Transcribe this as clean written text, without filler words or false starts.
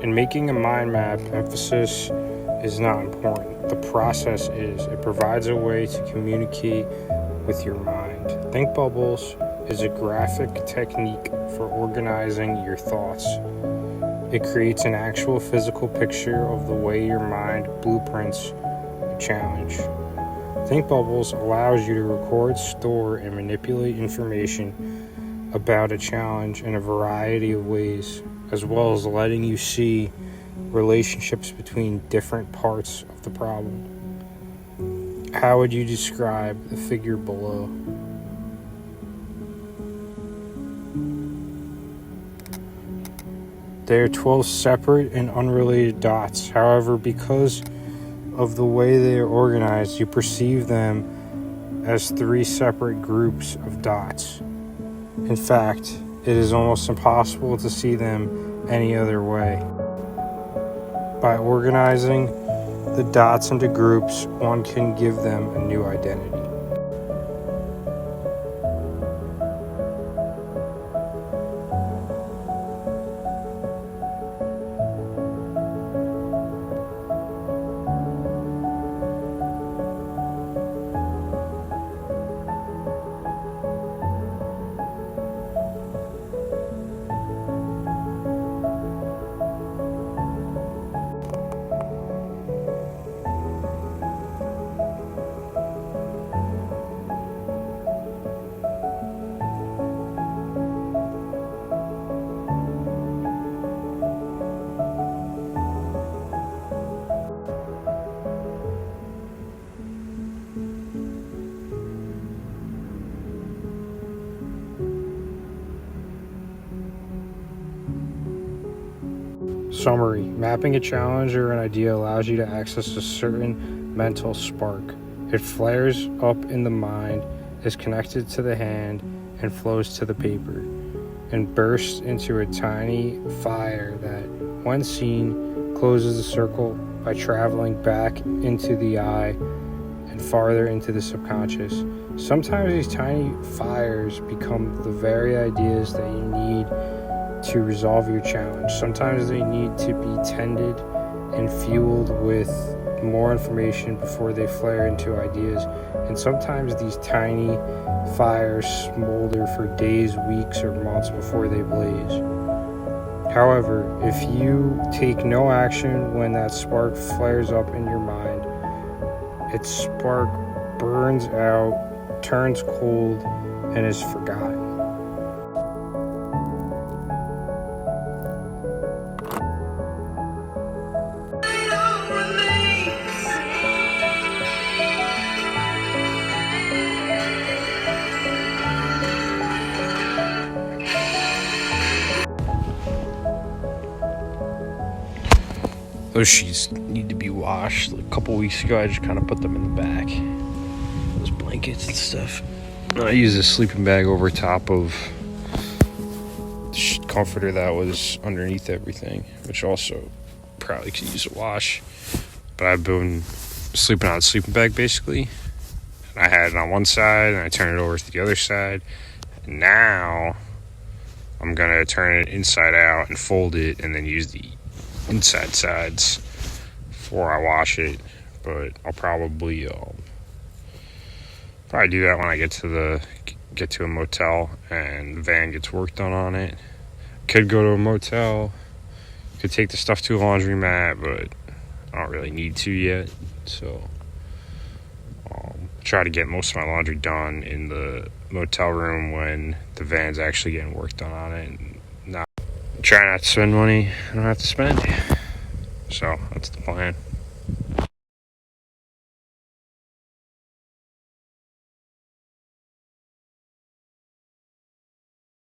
In making a mind map, emphasis is not important. The process is. It provides a way to communicate with your mind. Think bubbles is a graphic technique for organizing your thoughts. It creates an actual physical picture of the way your mind blueprints a challenge. Think bubbles allows you to record, store, and manipulate information about a challenge in a variety of ways, as well as letting you see relationships between different parts of the problem. How would you describe the figure below? They are 12 separate and unrelated dots. However, because of the way they are organized, you perceive them as 3 separate groups of dots. In fact, it is almost impossible to see them any other way. By organizing the dots into groups, one can give them a new identity. Summary: mapping a challenge or an idea allows you to access a certain mental spark. It flares up in the mind, is connected to the hand, and flows to the paper, and bursts into a tiny fire that, when seen, closes the circle by traveling back into the eye and farther into the subconscious. Sometimes these tiny fires become the very ideas that you need to resolve your challenge. Sometimes they need to be tended and fueled with more information before they flare into ideas. And sometimes these tiny fires smolder for days, weeks, or months before they blaze. However, if you take no action when that spark flares up in your mind, its spark burns out, turns cold, and is forgotten. Those sheets need to be washed. A couple weeks ago, I just kind of put them in the back. Those blankets and stuff. And I used a sleeping bag over top of the comforter that was underneath everything, which also probably could use a wash. But I've been sleeping on a sleeping bag, basically. And I had it on one side, and I turned it over to the other side. And now, I'm going to turn it inside out and fold it, and then use the inside sides before I wash it. But I'll probably do that when I get to a motel and the van gets work done on it. Could go to a motel, could take the stuff to a laundromat, but I don't really need to yet. So try to get most of my laundry done in the motel room when the van's actually getting work done on it. And try not to spend money I don't have to spend. So that's the plan.